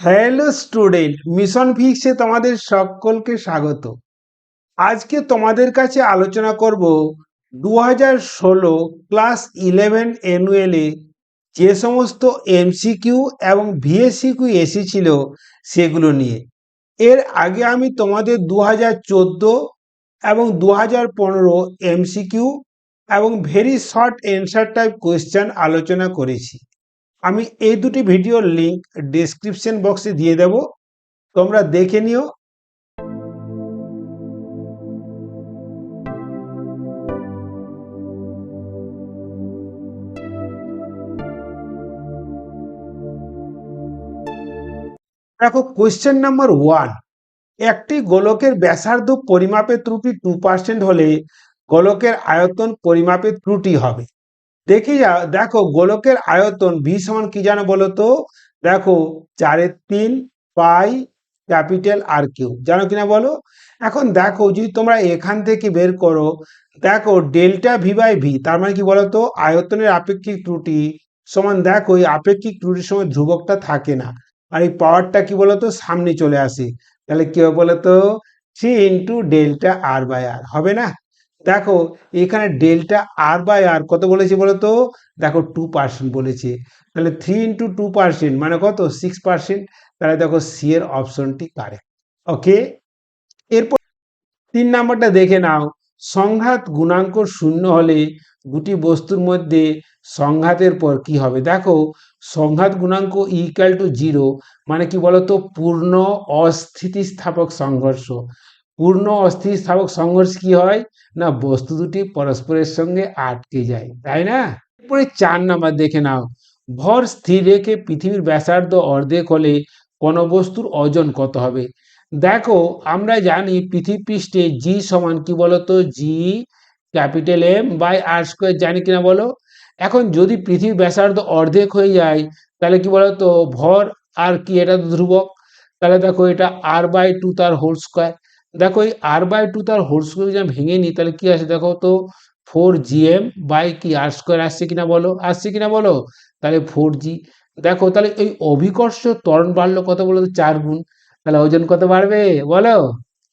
Hello student, mission ফিক্সে তোমাদের সকলকে স্বাগত। আজকে তোমাদের কাছে আলোচনা করব 2016 ক্লাস 11 অ্যানুয়ালে যে সমস্ত এমসিকিউ এবং ভিএসিকিউ এসেছিল সেগুলো নিয়ে। এর আগে আমি তোমাদের 2014 এবং 2015 এমসিকিউ এবং very short answer type question আলোচনা করেছি। আমি এই দুটি ভিডিওর লিংক ডেসক্রিপশন বক্সে দিয়ে দেব, তোমরা দেখে নিও। দেখো কোয়েশ্চেন নাম্বার 1, একটি গোলকের ব্যাসার্ধ পরিমাপের ত্রুটি 2% হলে গোলকের আয়তন পরিমাপের ত্রুটি হবে। দেখো গোলকের আয়তন ভি সমান কি জানো বলো তো? দেখো 4/3 পাই ক্যাপিটাল আর কিউ, জানো কিনা বলো? এখন দেখো যদি তোমরা এখান থেকে বের করো, দেখো ডেল্টা ভি বাই ভি, তার মানে কি বলতো? আয়তনের আপেক্ষিক ত্রুটি সমান, দেখো এই আপেক্ষিক ত্রুটির সময় ধ্রুবকটা থাকে না, আর এই পাওয়ারটা কি বলতো সামনে চলে আসে, তাহলে কি হবে বলতো? 3 × ডেল্টা আর বাই আর হবে না? দেখো এখানে ডেল্টা আর বাই আর কত বলেছে বলতো? দেখো 2% বলেছে, তাহলে 3 × 2% মানে কত? 6%। তাহলে দেখো সি এর অপশনটি কারেক্ট। ওকে, এরপর 3 নাম্বারটা দেখে নাও। সংঘাত গুণাঙ্ক শূন্য হলে দুটি বস্তুর মধ্যে সংঘাতের পর কি হবে? দেখো সংঘাত গুণাঙ্ক ইকুয়াল টু 0 মানে কি বলতো? পূর্ণ অস্থিতিস্থাপক সংঘর্ষ। পূর্ণ অস্থিতিস্থাপক সংঘর্ষ কি হয় না? বস্তু দুটি পরস্পরের সঙ্গে আটকে যায়, তাই না? এরপরে 4 নাম্বার দেখে নাও। ভর স্থির রেখে পৃথিবীর ব্যাসার্ধ অর্ধেক হলে কোন বস্তুর ওজন কত হবে? দেখো আমরা জানি পৃথিবী পৃষ্ঠে জি সমান কি বলতো? G capital M by R square, জানি কিনা বলো? এখন যদি পৃথিবীর ব্যাসার্ধ অর্ধেক হয়ে যায় তাহলে কি বলতো? ভর আর কি, এটা তো ধ্রুবক, তাহলে দেখো এটা r/2 তার হোল স্কোয়ার। দেখো এই r/2 তার হোল স্কোয়ার যদি আমি ভেঙে নিই তাহলে কি আসে দেখো তো? 4gm বাই কি আর স্কোয়ার আসছে কিনা বলো? আসছে কিনা বলো? তাহলে 4g। দেখো তাহলে এই অভিকর্ষ ত্বরণ বাড়লো কত বলো তো? 4 গুণ। তাহলে ওজন কত বাড়বে বলো?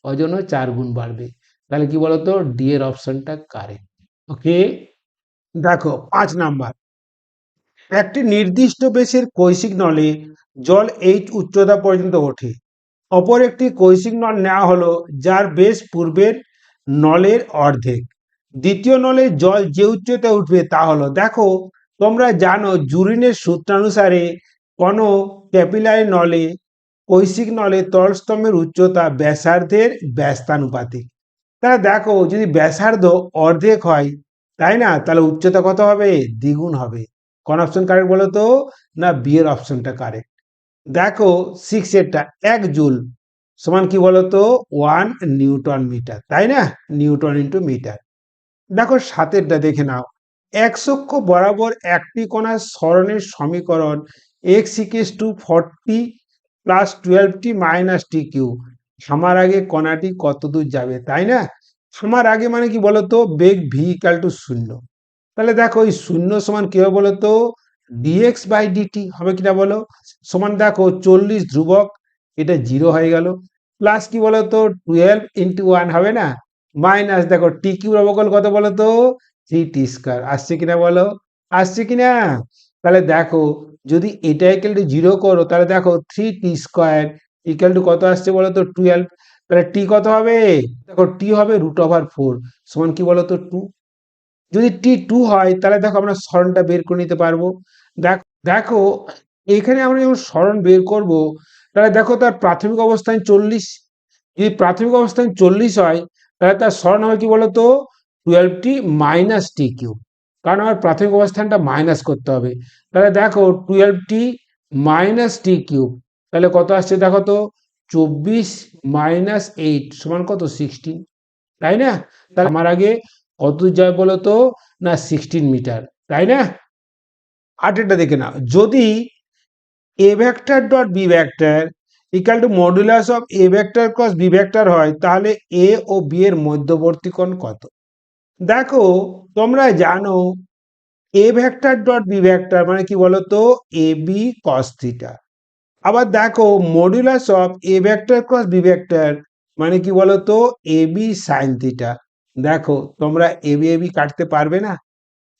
ওজনও 4 গুণ বাড়বে। তাহলে কি বলতো? ডি এর অপশনটা কারেক্ট। ওকে, দেখো 5 নাম্বার। একটি নির্দিষ্ট বেশের কৈশিক নলে জল এইচ উচ্চতা পর্যন্ত ওঠে। অপর একটি কৈশিক নল নেওয়া হলো যার বেশ পূর্বের নলের অর্ধেক। দ্বিতীয় নলে জল যে উচ্চতায় উঠবে তা হলো, দেখো তোমরা জানো জুরিনের সূত্রানুসারে কোনো ক্যাপিলারি নলে, কৈশিক নলে তলস্তম্ভের উচ্চতা ব্যাসার্ধের ব্যস্তানুপাতিক। তাহলে দেখো যদি ব্যাসার্ধ অর্ধেক হয়, তাই না, তাহলে উচ্চতা কত হবে? দ্বিগুণ হবে। কোন অপশন কারেক্ট বলো তো? না, বি এর অপশনটা কারেক্ট। দেখো 6 এরটা 1 জুল সমান কি বলতো? 1 নিউটন মিটার, তাই না? Newton into metre. দেখো 7এরটা দেখে নাও। এক অক্ষ বরাবর একটি কোণার সরণের সমীকরণ x=40 plus 12t minus T Q. থামার আগে কণাটি কত দূর যাবে, তাই না? থামার আগে মানে কি বলতো? বেগ ভি ইকাল টু 0। তাহলে দেখো এই 0 সমান কি হবে বলতো? dx/dt হবে কিনা বলো? সমান দেখো 40 ধ্রুবক, এটা 0 হয়ে গেল, প্লাস কি বলতো? 12 × 1 হবে না, মাইনাস দেখো টি কিউর অবকল কত বলতো? 3t²। আসছে কিনা বলো? আসছে কিনা? তাহলে দেখো যদি এটা ইকুয়াল টু 0 করো তাহলে দেখো 3t² ইকুয়াল টু কত আসছে বলতো? 12। তাহলে টি কত হবে? দেখো টি হবে √4 সমান কি বলতো? 2। যদি T2 হয় তাহলে দেখো আমরা সরণটা বের করে নিতে পারবো। দেখো এখানে আমরা যখন সরণ বের করব তাহলে দেখো তার প্রাথমিক অবস্থান 40। যদি প্রাথমিক অবস্থান 40 হয় তাহলে তার সরণ হবে কি বলতো? 12t মাইনাস টি কিউব, কারণ আমার প্রাথমিক অবস্থানটা মাইনাস করতে হবে। তাহলে দেখো 12t মাইনাস টি কিউব, তাহলে কত আসছে দেখো তো? 24 মাইনাস 8 সমান কত? 16, তাই না? তাহলে আমার আগে কত দূর যাবে বলো তো? না 16 মিটার, তাই না? 8এটা দেখে নাও। যদি A vector dot B vector equal to modulus of A vector cross B vector হয় তাহলে এ ও বি এর মধ্যবর্তী কোণ কত? দেখো তোমরা জানো A vector dot B vector মানে কি বলতো? A B cos theta. আবার দেখো modulus of A vector cross B vector মানে কি বলতো এ বি সাইন থিটা। দেখো তোমরা এ বি কাটতে পারবে না,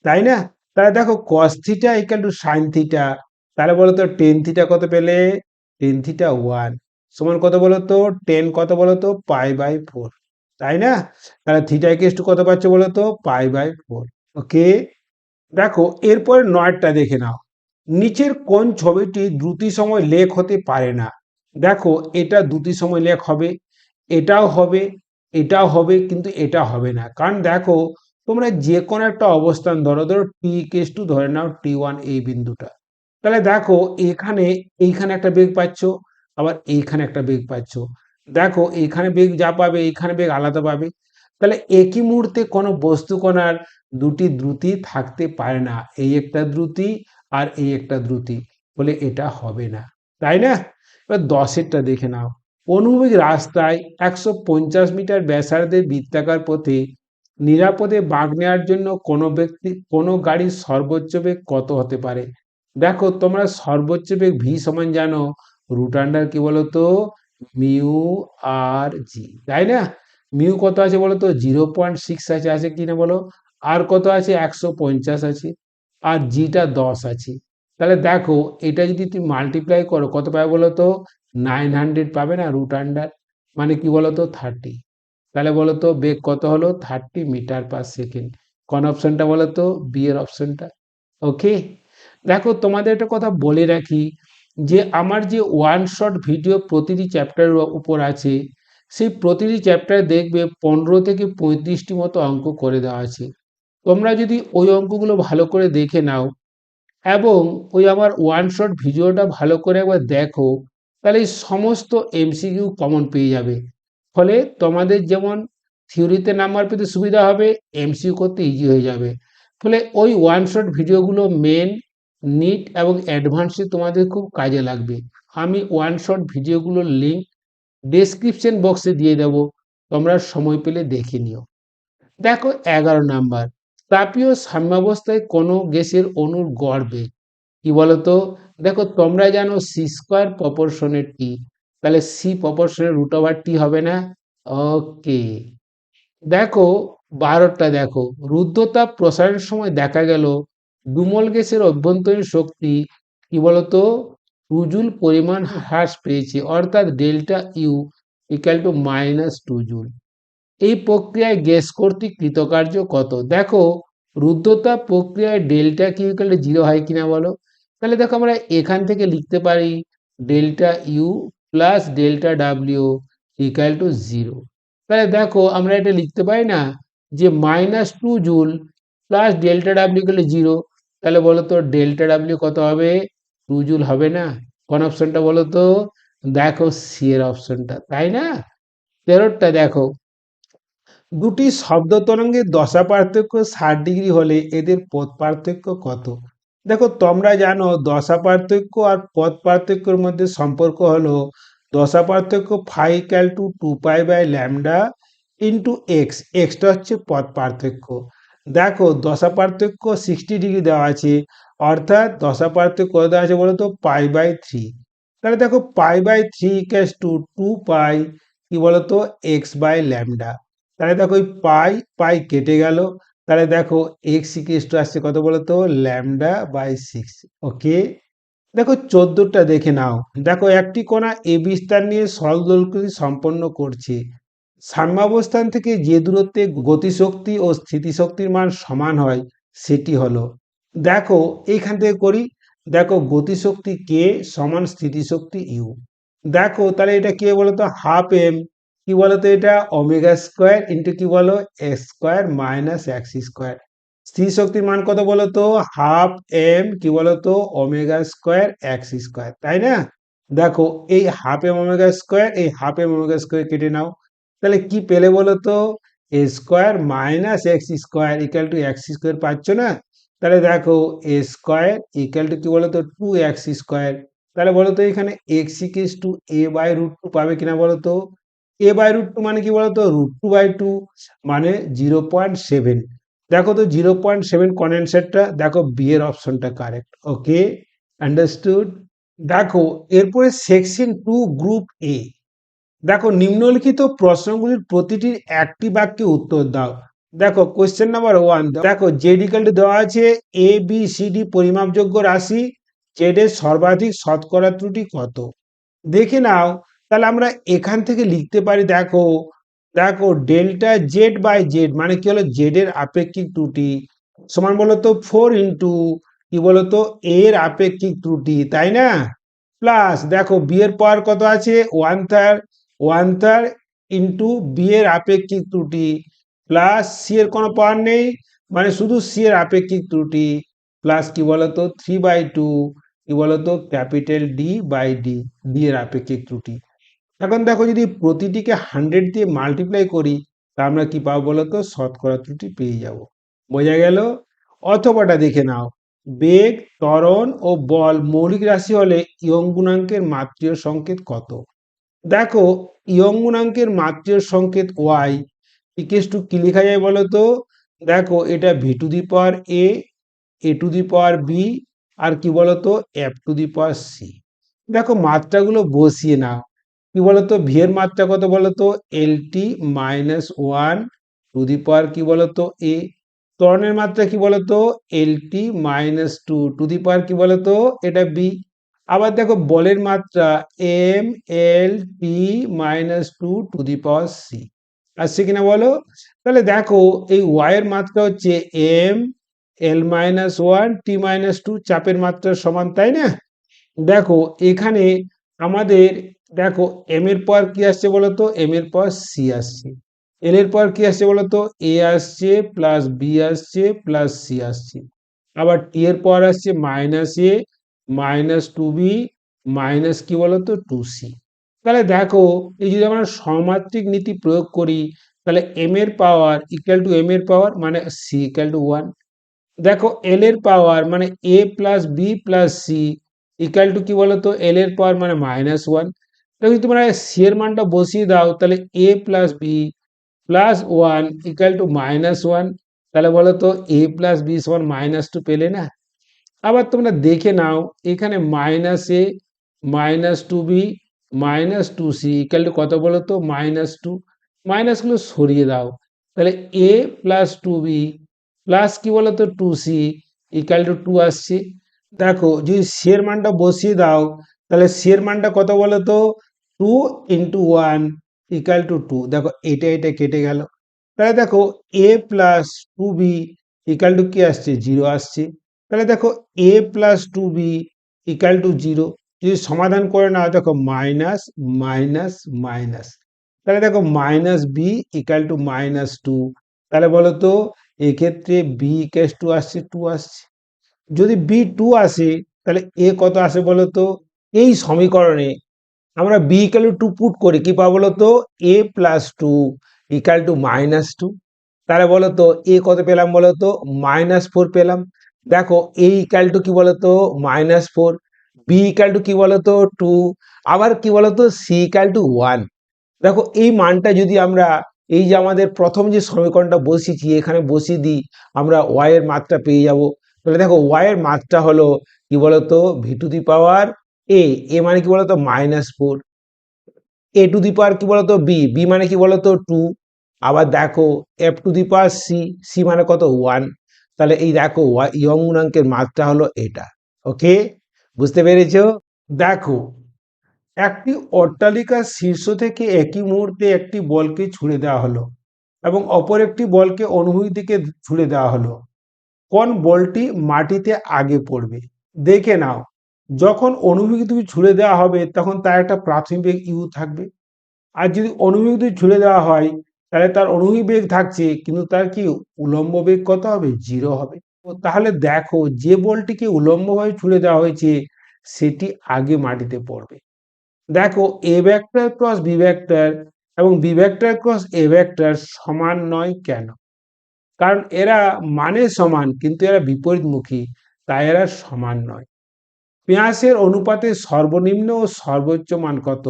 তাই না? তাহলে দেখো cos theta equal to sine theta, তাহলে বলো তো টেন থিটা কত পেলে? টেন থিটা ওয়ান সমান কত বলো তো? টেন কত বলো তো? পাই বাই ফোর, তাই না? তাহলে থিটা ইকুয়াল টু কত পাচ্ছ বলো তো? Pi by four. ওকে, দেখো এরপর নয়টা দেখে নাও। নিচের কোন ছবিটি দ্রুতি সময় লেখ হতে পারে না? দেখো এটা দ্রুতি সময় লেখ হবে, এটাও হবে, এটাও হবে, কিন্তু এটা হবে না। কারণ দেখো তোমরা যে কোনো একটা অবস্থান ধরো, ধরো টি কেস টু ধরে নাও টি ওয়ান এই বিন্দুটা, তাহলে দেখো এখানে এইখানে একটা বেগ পাচ্ছ, আবার এইখানে একটা বেগ পাচ্ছ। দেখো এইখানে বেগ যা পাবে এইখানে বেগ আলাদা পাবে। তাহলে একই মুহূর্তে কোনো বস্তু কণার দুটি দ্রুতি থাকতে পারে না, এই একটা দ্রুতি আর এই একটা দ্রুতি, বলে এটা হবে না, তাই না? এবার দশেরটা দেখে নাও। অনুভূমিক রাস্তায় 150 মিটার ব্যাসার্ধের বৃত্তাকার পথে নিরাপদে বাঁক নেওয়ার জন্য কোনো গাড়ির সর্বোচ্চ বেগ কত হতে পারে? দেখো তোমরা সর্বোচ্চ বেগ ভি সমান জানো রুট আন্ডার কি বলতো মিউ আর জি, তাই না? মিউ কত আছে বলো তো? 0.6 আছে, আছে কিনা বলো? আর কত আছে? 150 আছে, আর জিটা 10 আছে। তাহলে দেখো এটা যদি তুমি মাল্টিপ্লাই করো কত পাবে বলো তো? 900 পাবে না রুট আন্ডার, মানে কি বলো তো 30। তাহলে বলো তো বেগ কত হলো? 30 মিটার পার সেকেন্ড। কোন অপশনটা বলো তো? বি এর অপশনটা। ওকে, দেখো তোমাদের একটা কথা বলে রাখি, যে আমার যে ওয়ান শট ভিডিও প্রতিটি চ্যাপ্টারের উপর আছে, সেই প্রতিটি চ্যাপ্টারে দেখবে 15 থেকে 35টি মতো অঙ্ক করে দেওয়া আছে। তোমরা যদি ওই অঙ্কগুলো ভালো করে দেখে নাও এবং ওই আমার ওয়ান শট ভিডিওটা ভালো করে একবার দেখো, তাহলে এই সমস্ত এমসিকিউ কমন পেয়ে যাবে। ফলে তোমাদের যেমন থিওরিতে নাম্বার পেতে সুবিধা হবে, এমসিকিউ করতে ইজি হয়ে যাবে। ফলে ওই ওয়ান শট ভিডিওগুলো মেন, নিট এবং অ্যাডভান্সে তোমাদের খুব কাজে লাগবে। আমি ওয়ান শট ভিডিওগুলোর লিঙ্ক ডেসক্রিপশন বক্সে দিয়ে দেবো, তোমরা সময় পেলে দেখে নিও। দেখো 11 নাম্বার, তাপীয় সাম্যাবস্থায় কোনো গ্যাসের অণুর গড় বেগ কি বলতো? দেখো তোমরা জানো সি স্কোয়ার প্রপোর্শনের টি, তাহলে সি প্রপোর্শনের রুট ওভার টি হবে না? ওকে, দেখো 12টা দেখো, রুদ্ধতাপ প্রসারের সময় দেখা গেল দুমল গ্যাসের অভ্যন্তরীণ শক্তি কি বলতো 2 জুল পরিমাণ হ্রাস পেয়েছে, অর্থাৎ delta U equal to -2 joule. এই প্রক্রিয়ায় গ্যাস কর্তৃক কৃতকার্য কত? দেখো রুদ্ধতাপ প্রক্রিয়ায় ডেল্টা কিউ ইকুয়াল টু 0 হয় কিনা বলো? তাহলে দেখো আমরা এখান থেকে লিখতে পারি delta U plus delta W equal to 0। তাহলে দেখো আমরা এটা লিখতে পারি না যে -2 joule plus delta W equal to 0। তাহলে বলো তো ডেল্টা ডাব্লিউ কত হবে? 2 জুল হবে না? কোন অপশনটা বলো তো? দেখো সি এর অপশনটা, তাই না? 13টা দেখো, দুটি শব্দ তরঙ্গের দশা পার্থক্য 60 ডিগ্রি হলে এদের পথ পার্থক্য কত? দেখো তোমরা জানো দশা পার্থক্য আর পথ পার্থক্যের মধ্যে সম্পর্ক হলো দশা পার্থক্য phi equal to 2 pi lambda into x, এক্সটা হচ্ছে পথ পার্থক্য। দেখো দশা পার্থক্য 60 ডিগ্রি দেওয়া আছে, অর্থাৎ দশা পার্থক্য কত দেওয়া আছে বলো তো? পাই/3। তাহলে দেখো পাই/3 ইকুয়াল টু 2 পাই কি বলতো এক্স/ল্যামডা। তাহলে দেখো ওই পাই পাই কেটে গেল, তাহলে দেখো এক্স ইকুয়াল টু আসছে কত বলতো? ল্যামডা/6। ওকে, দেখো 14টা দেখে নাও। দেখো একটি কণা এ বিস্তার নিয়ে সরলদৈর্ঘ্য সম্পন্ন করছে, সাম্যাবস্থান থেকে যে দূরত্বে গতিশক্তি ও স্থিতিশক্তির মান সমান হয় সেটি হলো। দেখো এইখান থেকে করি, দেখো গতিশক্তি কে সমান স্থিতিশক্তি ইউ। দেখো তাহলে এটা কে বলতো? হাফ এম কি বলতো? এটা ওমেগা স্কোয়ার ইন্টু কি বলো x square minus x square. স্থির শক্তির মান কত বলতো? হাফ এম কি বলতো ওমেগা স্কোয়ার এক্স স্কোয়ার, তাই না? দেখো এই হাফ এম ওমেগা স্কোয়ার, এই হাফ এম ওমেগা স্কোয়ার কেটে নাও, তাহলে কি পেলে বলতো? A square minus x square equal to x square পাচ্ছ না? তাহলে দেখো এ স্কোয়ার ইকাল টু কি বলতো 2x স্কোয়ার। তাহলে বলতো এখানে এক্স ইকুয়ালস টু a/√2 পাবে কিনা বলতো? a/√2 মানে কি বলতো? √2/2 মানে 0.7। দেখো তো 0.7 কোন অ্যান্সারটা? দেখো বি এর অপশনটা কারেক্ট। ওকে, আন্ডারস্টুড। দেখো এরপরে সেকশন 2 গ্রুপ এ। দেখো নিম্নলিখিত প্রশ্নগুলির প্রতিটির একটি বাক্যে উত্তর দাও। দেখো কোশ্চেন নাম্বার 1, দেখো জেড ইকুয়াল টু দেওয়া আছে এ বি সি ডি পরিমাপযোগ্য রাশি, জেড এর সর্বাধিক শতকরা ত্রুটি কত। দেখে নাও, তাহলে আমরা এখান থেকে লিখতে পারি, দেখো দেখো ডেল্টা জেড বাই জেড মানে কি হলো, জেড এর আপেক্ষিক ত্রুটি সমান বলতো 4 ইন্টু কি বলতো এর আপেক্ষিক ত্রুটি, তাই না? প্লাস দেখো বি এর পাওয়ার কত আছে, 1/3, 1/3 ইন্টু বি এর আপেক্ষিক ত্রুটি প্লাস সি এর কোনো পাওয়ার নেই মানে শুধু সি এর আপেক্ষিক ত্রুটি প্লাস কি বলতো 3/2 কি বলতো capital D by D, D এর আপেক্ষিক ত্রুটি। এখন দেখো যদি প্রতিটিকে 100 দিয়ে মাল্টিপ্লাই করি তা আমরা কি পাবো বলতো, শতকরা ত্রুটি পেয়ে যাব। বোঝা গেল? অথবাটা দেখে নাও, বেগ, ত্বরণ ও বল মৌলিক রাশি হলে ইয়ং গুণাঙ্কের মাত্রিয় সংকেত কত। দেখো ইয়ং গুণাঙ্কের মাত্রিয় সংকেত ওয়াই ইকুয়ালস টু কি লেখা যায় বলতো, দেখো এটা v to the power a to the power b আর কি বলতো f to the power c. দেখো মাত্রাগুলো বসিয়ে নাও, কি বলতো ভি এর মাত্রা কত বলতো এল টি মাইনাস 1 টু দি পাওয়ার কি বলতো এ, ত্বরণের মাত্রা কি বলতো এল টি মাইনাস 2 টু দি পাওয়ার কি বলতো এটা বি। আবার দেখো বলের মাত্রা M L T minus 2 to the power C, আসছে কিনা বলো। তাহলে দেখো এই ওয়াই এর মাত্রা হচ্ছে এম এল মাইনাস 1 টি মাইনাস 2, চাপের মাত্রা সমান, তাই না? দেখো এখানে আমাদের দেখো এম এর পর কি আসছে বলতো, এম এর পর সি আসছে, এল এর পর কি আসছে বলতো এ আসছে প্লাস বি আসছে প্লাস সি আসছে, আবার টি এর পর আসছে মাইনাস এ মাইনাস 2b মাইনাস কি বলতো 2c। তাহলে দেখো এই যদি আমরা সমাত্রিক নীতি প্রয়োগ করি তাহলে এম এর পাওয়ার ইকুয়াল টু এম এর পাওয়ার মানে সি ইকুয়াল টু 1। দেখো এল এর পাওয়ার মানে a plus b plus c equal to কি বলতো এল এর পাওয়ার মানে -1। তো যদি তোমরা সি এর মানটা বসিয়ে দাও তাহলে a plus b plus 1 equal to -1, তাহলে বলো তো এ প্লাস বি সমান -2 পেলে না। আবার তোমরা দেখে নাও এখানে minus A minus 2b minus 2c equal to কত বলো তো -2, মাইনাসগুলো সরিয়ে দাও তাহলে এ প্লাস 2b প্লাস কি বলতো 2c ইকুয়াল টু 2 আসছে। দেখো যদি সি এর মানটা বসিয়ে দাও তাহলে সি এর মানটা কত বলতো 2 ইন্টু 1 ইকুয়াল টু 2, দেখো এটা এটা কেটে গেল, তাহলে দেখো এ প্লাস 2b ইকুয়াল টু কি আসছে 0 আসছে। তাহলে দেখো এ প্লাস 2b ইকুয়াল টু 0, যদি সমাধান করে নাও দেখো মাইনাস মাইনাস মাইনাস, তাহলে দেখো মাইনাস বি ইকুয়াল টু -2, তাহলে বলো তো এক্ষেত্রে বি ইকুয়াল টু আসছে 2 আসছে। যদি বি 2 আসে তাহলে এ কত আসে বলো তো, এই সমীকরণে আমরা বি ইকুয়াল টু 2 পুট করি কি পাবো বলো তো এ প্লাস 2 ইকুয়াল টু -2, তাহলে বলো তো এ কত পেলাম বলো তো -4 পেলাম। দেখো এ ইকুয়াল টু কি বলো তো -4, বি ইকুয়াল টু কি বলো তো 2, আবার কি বলো তো সি ইকুয়াল টু 1। দেখো এই মানটা যদি আমরা এই যে আমাদের প্রথম যে সমীকরণটা বসিয়েছি এখানে বসিয়ে দিই আমরা ওয়াই এর মাত্রা পেয়ে যাব। তাহলে দেখো ওয়াই এর মাত্রা হলো কি বলতো ভি টু দি পাওয়ার এ, এ মানে কি বলতো -4, এ টু দি পাওয়ার কি বলতো বি, বি মানে কি বলতো 2, আবার দেখো F to the power C, C মানে কত 1। তাহলে এই দেখো ইয়ং গুণাঙ্কের মাত্রা হলো এটা। ওকে, বুঝতে পেরেছো? দেখো একটি অট্টালিকার শীর্ষ থেকে একই মুহূর্তে একটি বলকে ছুড়ে দেওয়া হলো এবং অপর একটি বলকে অনুভূমিক দিকে ছুড়ে দেওয়া হলো, কোন বলটি মাটিতে আগে পড়বে। দেখে নাও, যখন অনুভূমিক দিকে ছুড়ে দেওয়া হবে তখন তার একটা প্রাথমিক বেগ ইউ থাকবে, আর যদি অনুভূমিক দিকে ছুড়ে দেওয়া হয় তাহলে তার অনুভূমিক বেগ থাকছে কিন্তু তার কি উলম্ব বেগ কত হবে 0 হবে। তাহলে দেখো যে বলটিকে উলম্বভাবে ছুড়ে দেওয়া হয়েছে সেটি আগে মাটিতে পড়বে। দেখো a vector cross B vector এবং b vector cross a vector সমান নয় কেন? কারণ এরা মানে সমান কিন্তু এরা বিপরীতমুখী, তাই এরা সমান নয়। পেঁয়াজের অনুপাতে সর্বনিম্ন ও সর্বোচ্চ মান কত?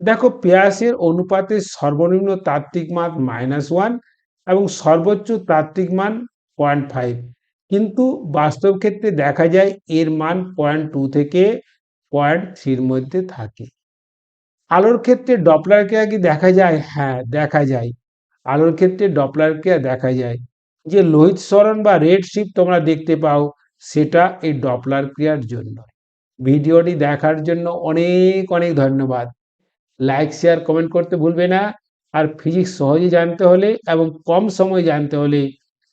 দেখো পেঁয়াজের অনুপাতে সর্বনিম্ন তাত্ত্বিক মান -1 এবং সর্বোচ্চ তাত্ত্বিক মান 0.5, কিন্তু বাস্তব ক্ষেত্রে দেখা যায় এর মান 0.2 থেকে 0.3 মধ্যে থাকে। আলোর ক্ষেত্রে ডপলার ক্রিয়া কি দেখা যায়? হ্যাঁ, দেখা যায়। আলোর ক্ষেত্রে ডপলার ক্রিয়া দেখা যায়। যে লোহিত সরণ বা রেড শিফট তোমরা দেখতে পাও, সেটা এই ডপলার ক্রিয়ার জন্য। ভিডিওটি দেখার জন্য অনেক অনেক ধন্যবাদ। লাইক, শেয়ার, কমেন্ট করতে ভুলবে না। আর ফিজিক্স সহজে জানতে হলে এবং কম সময় জানতে হলে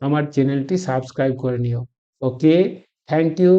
আমার চ্যানেলটি সাবস্ক্রাইব করে নিও। ওকে, থ্যাংক ইউ।